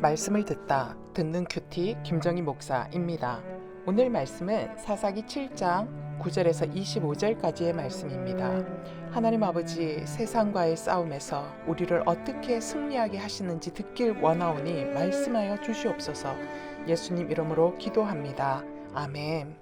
말씀을 듣는 큐티 김정희 목사입니다. 오늘 말씀은 사사기 7장 9절에서 25절까지의 말씀입니다. 하나님 아버지, 세상과의 싸움에서 우리를 어떻게 승리하게 하시는지 듣길 원하오니 말씀하여 주시옵소서. 예수님 이름으로 기도합니다. 아멘.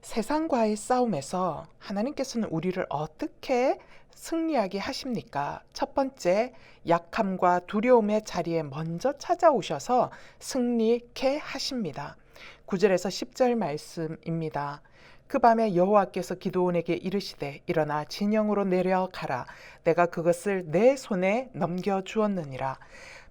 세상과의 싸움에서 하나님께서는 우리를 어떻게 승리하게 하십니까? 첫 번째, 약함과 두려움의 자리에 먼저 찾아오셔서 승리케 하십니다. 9절에서 10절 말씀입니다. 그 밤에 여호와께서 기드온에게 이르시되 일어나 진영으로 내려가라. 내가 그것을 내 손에 넘겨주었느니라.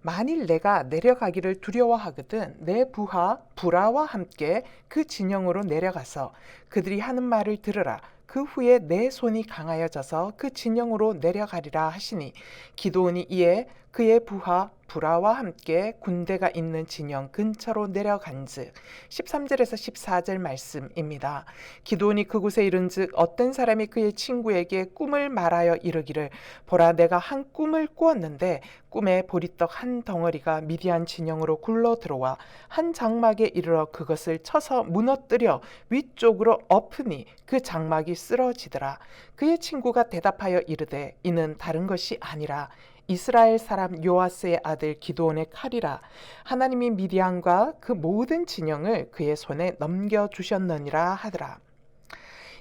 만일 내가 내려가기를 두려워하거든 내 부하 부라와 함께 그 진영으로 내려가서 그들이 하는 말을 들으라. 그 후에 내 손이 강하여져서 그 진영으로 내려가리라 하시니 기드온이 이에 그의 부하 부라와 함께 군대가 있는 진영 근처로 내려간즉 13절에서 14절 말씀입니다. 기드온이 그곳에 이른즉 어떤 사람이 그의 친구에게 꿈을 말하여 이르기를 보라, 내가 한 꿈을 꾸었는데 꿈에 보리떡 한 덩어리가 미디안 진영으로 굴러 들어와 한 장막에 이르러 그것을 쳐서 무너뜨려 위쪽으로 엎으니 그 장막이 쓰러지더라. 그의 친구가 대답하여 이르되 이는 다른 것이 아니라 이스라엘 사람 요아스의 아들 기드온의 칼이라. 하나님이 미디안과 그 모든 진영을 그의 손에 넘겨주셨느니라 하더라.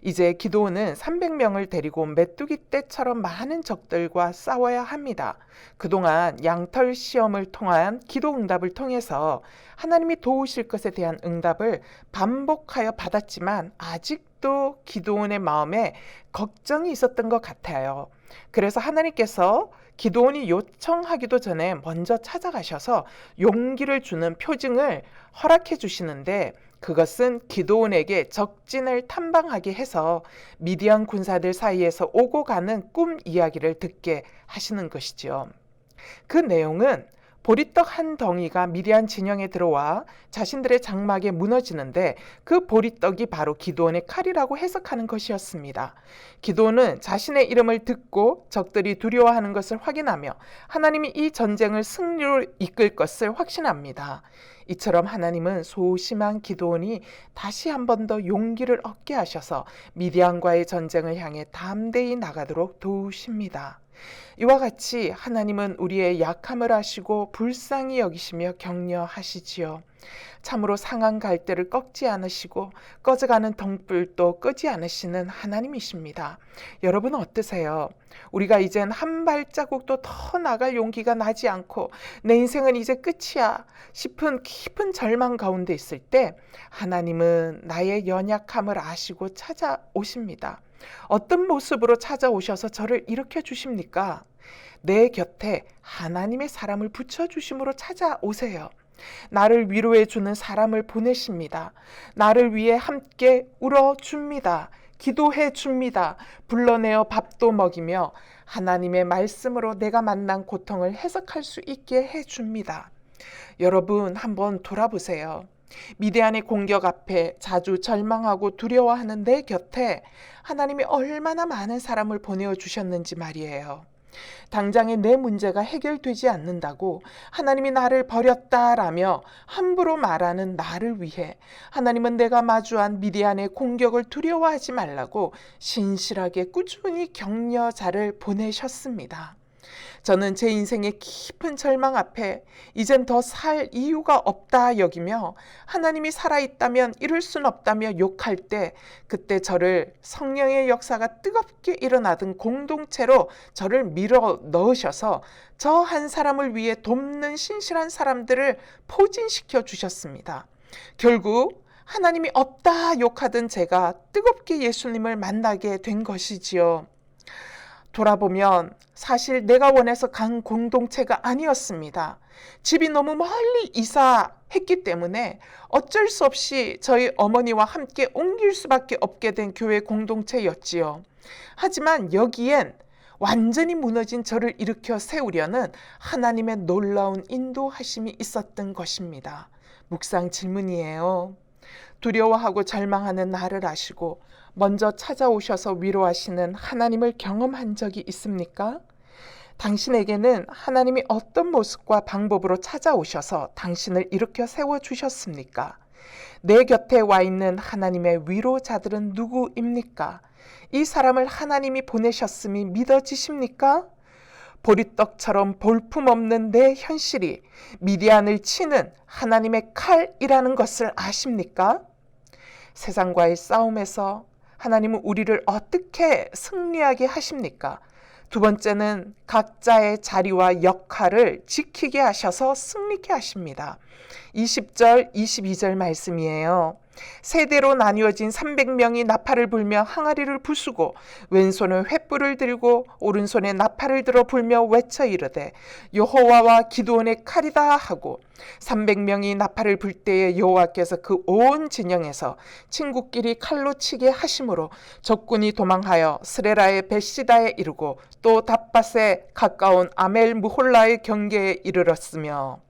이제 기드온은 300명을 데리고 메뚜기 떼처럼 많은 적들과 싸워야 합니다. 그동안 양털 시험을 통한 기도 응답을 통해서 하나님이 도우실 것에 대한 응답을 반복하여 받았지만 아직도 기드온의 마음에 걱정이 있었던 것 같아요. 그래서 하나님께서 기드온이 요청하기도 전에 먼저 찾아가셔서 용기를 주는 표징을 허락해 주시는데 그것은 기드온에게 적진을 탐방하게 해서 미디안 군사들 사이에서 오고 가는 꿈 이야기를 듣게 하시는 것이지요. 그 내용은 보리떡 한 덩이가 미디안 진영에 들어와 자신들의 장막에 무너지는데 그 보리떡이 바로 기드온의 칼이라고 해석하는 것이었습니다. 기드온은 자신의 이름을 듣고 적들이 두려워하는 것을 확인하며 하나님이 이 전쟁을 승리로 이끌 것을 확신합니다. 이처럼 하나님은 소심한 기드온이 다시 한 번 더 용기를 얻게 하셔서 미디안과의 전쟁을 향해 담대히 나가도록 도우십니다. 이와 같이 하나님은 우리의 약함을 아시고 불쌍히 여기시며 격려하시지요. 참으로 상한 갈대를 꺾지 않으시고 꺼져가는 덩불도 끄지 않으시는 하나님이십니다. 여러분 어떠세요? 우리가 이젠 한 발자국도 더 나갈 용기가 나지 않고 내 인생은 이제 끝이야 싶은 깊은 절망 가운데 있을 때 하나님은 나의 연약함을 아시고 찾아오십니다. 어떤 모습으로 찾아오셔서 저를 일으켜 주십니까? 내 곁에 하나님의 사람을 붙여주심으로 찾아오세요. 나를 위로해 주는 사람을 보내십니다. 나를 위해 함께 울어줍니다. 기도해 줍니다. 불러내어 밥도 먹이며 하나님의 말씀으로 내가 만난 고통을 해석할 수 있게 해줍니다. 여러분 한번 돌아보세요. 미디안의 공격 앞에 자주 절망하고 두려워하는 내 곁에 하나님이 얼마나 많은 사람을 보내어 주셨는지 말이에요. 당장의 내 문제가 해결되지 않는다고 하나님이 나를 버렸다라며 함부로 말하는 나를 위해 하나님은 내가 마주한 미디안의 공격을 두려워하지 말라고 신실하게 꾸준히 격려자를 보내셨습니다. 저는 제 인생의 깊은 절망 앞에 이젠 더 살 이유가 없다 여기며 하나님이 살아있다면 이룰 순 없다며 욕할 때 그때 저를 성령의 역사가 뜨겁게 일어나던 공동체로 저를 밀어 넣으셔서 저 한 사람을 위해 돕는 신실한 사람들을 포진시켜 주셨습니다. 결국 하나님이 없다 욕하던 제가 뜨겁게 예수님을 만나게 된 것이지요. 돌아보면 사실 내가 원해서 간 공동체가 아니었습니다. 집이 너무 멀리 이사했기 때문에 어쩔 수 없이 저희 어머니와 함께 옮길 수밖에 없게 된 교회 공동체였지요. 하지만 여기엔 완전히 무너진 저를 일으켜 세우려는 하나님의 놀라운 인도하심이 있었던 것입니다. 묵상 질문이에요. 두려워하고 절망하는 나를 아시고 먼저 찾아오셔서 위로하시는 하나님을 경험한 적이 있습니까? 당신에게는 하나님이 어떤 모습과 방법으로 찾아오셔서 당신을 일으켜 세워주셨습니까? 내 곁에 와 있는 하나님의 위로자들은 누구입니까? 이 사람을 하나님이 보내셨음이 믿어지십니까? 보리떡처럼 볼품없는 내 현실이 미디안을 치는 하나님의 칼이라는 것을 아십니까? 세상과의 싸움에서 하나님은 우리를 어떻게 승리하게 하십니까? 두 번째는 각자의 자리와 역할을 지키게 하셔서 승리케 하십니다. 20절, 22절 말씀이에요. 세대로 나뉘어진 300명이 나팔을 불며 항아리를 부수고 왼손에 횃불을 들고 오른손에 나팔을 들어 불며 외쳐 이르되 여호와와 기드온의 칼이다 하고 300명이 나팔을 불 때에 여호와께서 그 온 진영에서 친구끼리 칼로 치게 하심으로 적군이 도망하여 스레라의 벳시다에 이르고 또 답밭에 가까운 아멜 무홀라의 경계에 이르렀으며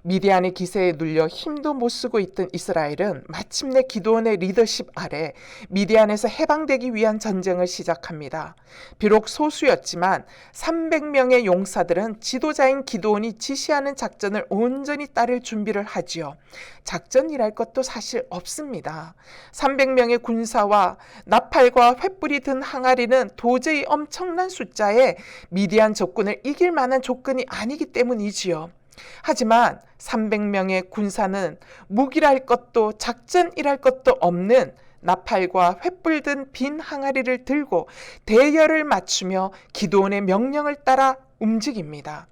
미디안의 기세에 눌려 힘도 못 쓰고 있던 이스라엘은 마침내 기드온의 리더십 아래 미디안에서 해방되기 위한 전쟁을 시작합니다. 비록 소수였지만 300명의 용사들은 지도자인 기드온이 지시하는 작전을 온전히 따를 준비를 하지요. 작전이랄 것도 사실 없습니다. 300명의 군사와 나팔과 횃불이 든 항아리는 도저히 엄청난 숫자의 미디안 적군을 이길 만한 조건이 아니기 때문이지요. 하지만 300명의 군사는 무기랄 것도 작전이랄 것도 없는 나팔과 횃불 든 빈 항아리를 들고 대열을 맞추며 기드온의 명령을 따라 움직입니다.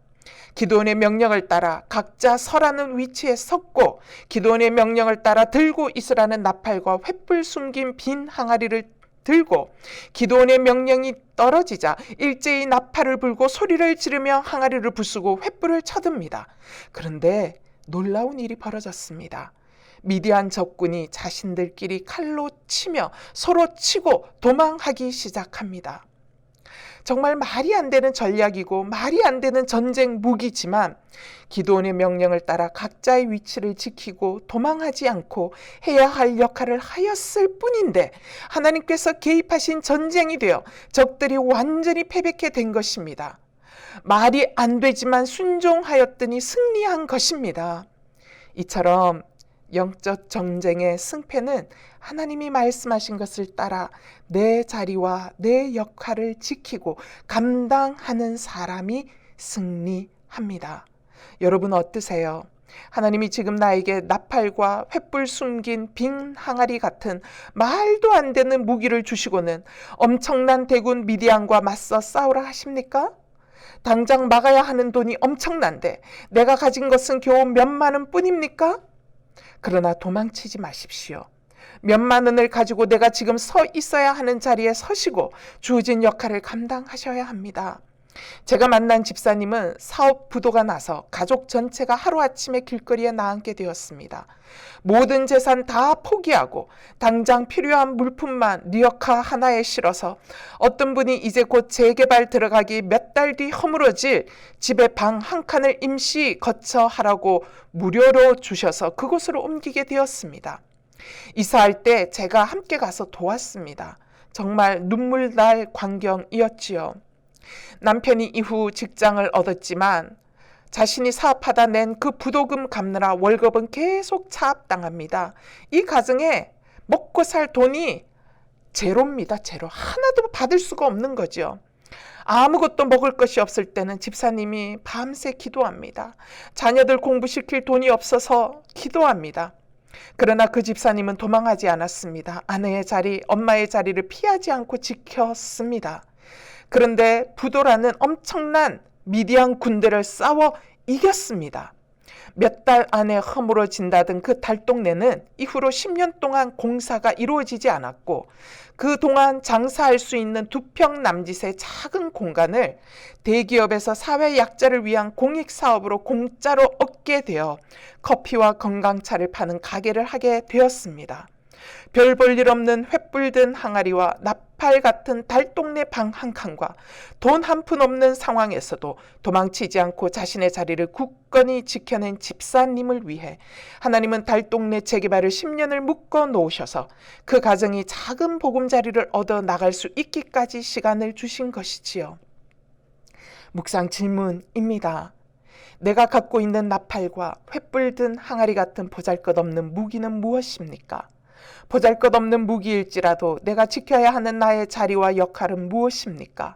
기드온의 명령을 따라 각자 서라는 위치에 섰고 기드온의 명령을 따라 들고 있으라는 나팔과 횃불 숨긴 빈 항아리를 들고 기드온의 명령이 떨어지자 일제히 나팔을 불고 소리를 지르며 항아리를 부수고 횃불을 쳐듭니다. 그런데 놀라운 일이 벌어졌습니다. 미디안 적군이 자신들끼리 칼로 치며 서로 치고 도망하기 시작합니다. 정말 말이 안 되는 전략이고 말이 안 되는 전쟁 무기지만 기드온의 명령을 따라 각자의 위치를 지키고 도망하지 않고 해야 할 역할을 하였을 뿐인데 하나님께서 개입하신 전쟁이 되어 적들이 완전히 패배케 된 것입니다. 말이 안 되지만 순종하였더니 승리한 것입니다. 이처럼 영적 전쟁의 승패는 하나님이 말씀하신 것을 따라 내 자리와 내 역할을 지키고 감당하는 사람이 승리합니다. 여러분 어떠세요? 하나님이 지금 나에게 나팔과 횃불 숨긴 빈 항아리 같은 말도 안 되는 무기를 주시고는 엄청난 대군 미디안과 맞서 싸우라 하십니까? 당장 막아야 하는 돈이 엄청난데 내가 가진 것은 겨우 몇만 원 뿐입니까? 그러나 도망치지 마십시오. 몇만 원을 가지고 내가 지금 서 있어야 하는 자리에 서시고 주어진 역할을 감당하셔야 합니다. 제가 만난 집사님은 사업 부도가 나서 가족 전체가 하루아침에 길거리에 나앉게 되었습니다. 모든 재산 다 포기하고 당장 필요한 물품만 리어카 하나에 실어서 어떤 분이 이제 곧 재개발 들어가기 몇 달 뒤 허물어질 집에 방 한 칸을 임시 거처하라고 무료로 주셔서 그곳으로 옮기게 되었습니다. 이사할 때 제가 함께 가서 도왔습니다. 정말 눈물 날 광경이었지요. 남편이 이후 직장을 얻었지만 자신이 사업하다 낸 그 부도금 갚느라 월급은 계속 차압당합니다. 이 가정에 먹고 살 돈이 제로입니다. 제로. 하나도 받을 수가 없는 거죠. 아무것도 먹을 것이 없을 때는 집사님이 밤새 기도합니다. 자녀들 공부시킬 돈이 없어서 기도합니다. 그러나 그 집사님은 도망하지 않았습니다. 아내의 자리, 엄마의 자리를 피하지 않고 지켰습니다. 그런데 부도라는 엄청난 미디안 군대를 싸워 이겼습니다. 몇 달 안에 허물어진다던 그 달동네는 이후로 10년 동안 공사가 이루어지지 않았고 그동안 장사할 수 있는 2평 남짓의 작은 공간을 대기업에서 사회 약자를 위한 공익사업으로 공짜로 얻게 되어 커피와 건강차를 파는 가게를 하게 되었습니다. 별 볼 일 없는 횃불 든 항아리와 나팔 같은 달동네 방 한 칸과 돈 한 푼 없는 상황에서도 도망치지 않고 자신의 자리를 굳건히 지켜낸 집사님을 위해 하나님은 달동네 재개발을 10년을 묶어 놓으셔서 그 가정이 작은 보금자리를 얻어 나갈 수 있기까지 시간을 주신 것이지요. 묵상 질문입니다. 내가 갖고 있는 나팔과 횃불 든 항아리 같은 보잘것없는 무기는 무엇입니까? 보잘것없는 무기일지라도 내가 지켜야 하는 나의 자리와 역할은 무엇입니까?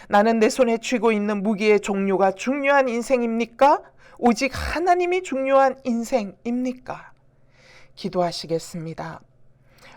나는 내 손에 쥐고 있는 무기의 종류가 중요한 인생입니까? 오직 하나님이 중요한 인생입니까? 기도하시겠습니다.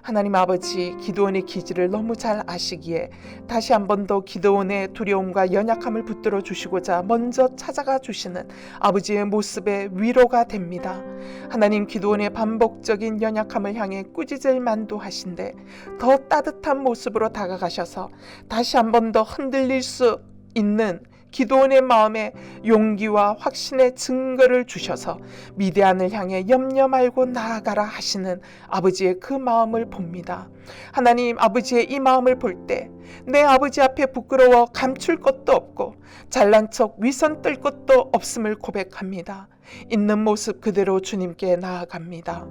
하나님 아버지, 기드온의 기질을 너무 잘 아시기에 다시 한 번 더 기드온의 두려움과 연약함을 붙들어 주시고자 먼저 찾아가 주시는 아버지의 모습에 위로가 됩니다. 하나님, 기드온의 반복적인 연약함을 향해 꾸짖을 만도하신데 더 따뜻한 모습으로 다가가셔서 다시 한 번 더 흔들릴 수 있는 기드온의 마음에 용기와 확신의 증거를 주셔서 미디안을 향해 염려 말고 나아가라 하시는 아버지의 그 마음을 봅니다. 하나님, 아버지의 이 마음을 볼 때 내 아버지 앞에 부끄러워 감출 것도 없고 잘난 척 위선 떨 것도 없음을 고백합니다. 있는 모습 그대로 주님께 나아갑니다.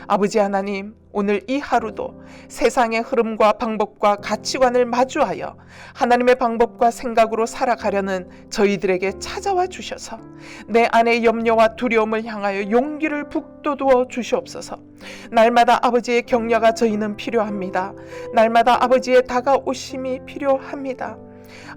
아버지 하나님, 오늘 이 하루도 세상의 흐름과 방법과 가치관을 마주하여 하나님의 방법과 생각으로 살아가려는 저희들에게 찾아와 주셔서 내 안의 염려와 두려움을 향하여 용기를 북돋워 주시옵소서. 날마다 아버지의 격려가 저희는 필요합니다. 날마다 아버지의 다가오심이 필요합니다.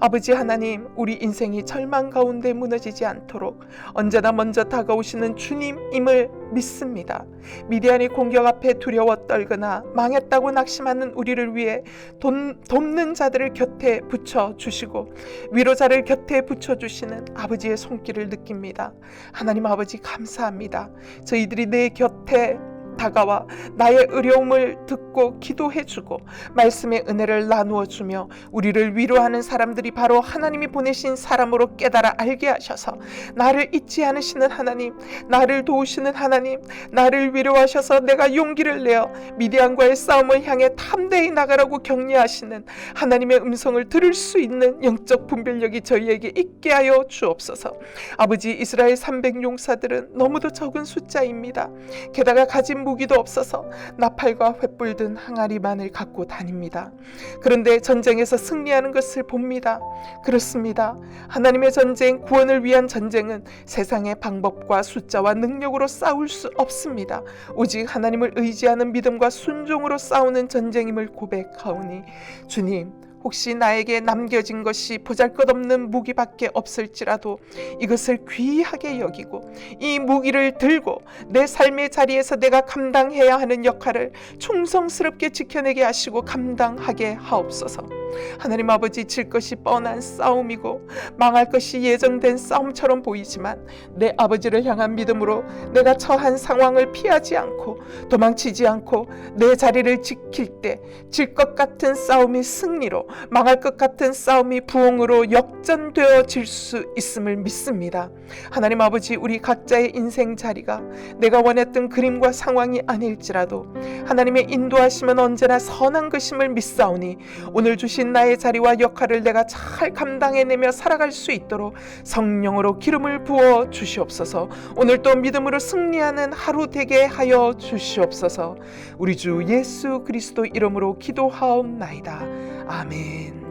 아버지 하나님, 우리 인생이 절망 가운데 무너지지 않도록 언제나 먼저 다가오시는 주님임을 믿습니다. 미디안의 공격 앞에 두려워 떨거나 망했다고 낙심하는 우리를 위해 돕는 자들을 곁에 붙여주시고 위로자를 곁에 붙여주시는 아버지의 손길을 느낍니다. 하나님 아버지, 감사합니다. 저희들이 내 곁에 다가와 나의 어려움을 듣고 기도해주고 말씀의 은혜를 나누어주며 우리를 위로하는 사람들이 바로 하나님이 보내신 사람으로 깨달아 알게 하셔서 나를 잊지 않으시는 하나님, 나를 도우시는 하나님, 나를 위로하셔서 내가 용기를 내어 미디안과의 싸움을 향해 탐대히 나가라고 격려하시는 하나님의 음성을 들을 수 있는 영적 분별력이 저희에게 있게 하여 주옵소서. 아버지, 이스라엘 300용사들은 너무도 적은 숫자입니다. 게다가 가진 무기도 없어서 나팔과 횃불 든 항아리만을 갖고 다닙니다. 그런데 전쟁에서 승리하는 것을 봅니다. 그렇습니다. 하나님의 전쟁, 구원을 위한 전쟁은 세상의 방법과 숫자와 능력으로 싸울 수 없습니다. 오직 하나님을 의지하는 믿음과 순종으로 싸우는 전쟁임을 고백하오니 주님, 혹시 나에게 남겨진 것이 보잘것없는 무기밖에 없을지라도 이것을 귀하게 여기고 이 무기를 들고 내 삶의 자리에서 내가 감당해야 하는 역할을 충성스럽게 지켜내게 하시고 감당하게 하옵소서. 하나님 아버지, 질 것이 뻔한 싸움이고 망할 것이 예정된 싸움처럼 보이지만 내 아버지를 향한 믿음으로 내가 처한 상황을 피하지 않고 도망치지 않고 내 자리를 지킬 때 질 것 같은 싸움이 승리로, 망할 것 같은 싸움이 부흥으로 역전되어질 수 있음을 믿습니다. 하나님 아버지, 우리 각자의 인생 자리가 내가 원했던 그림과 상황이 아닐지라도 하나님의 인도하심은 언제나 선한 것임을 믿사오니 오늘 주신 나의 자리와 역할을 내가 잘 감당해내며 살아갈 수 있도록 성령으로 기름을 부어 주시옵소서. 오늘도 믿음으로 승리하는 하루 되게 하여 주시옵소서. 우리 주 예수 그리스도 이름으로 기도하옵나이다. 아멘.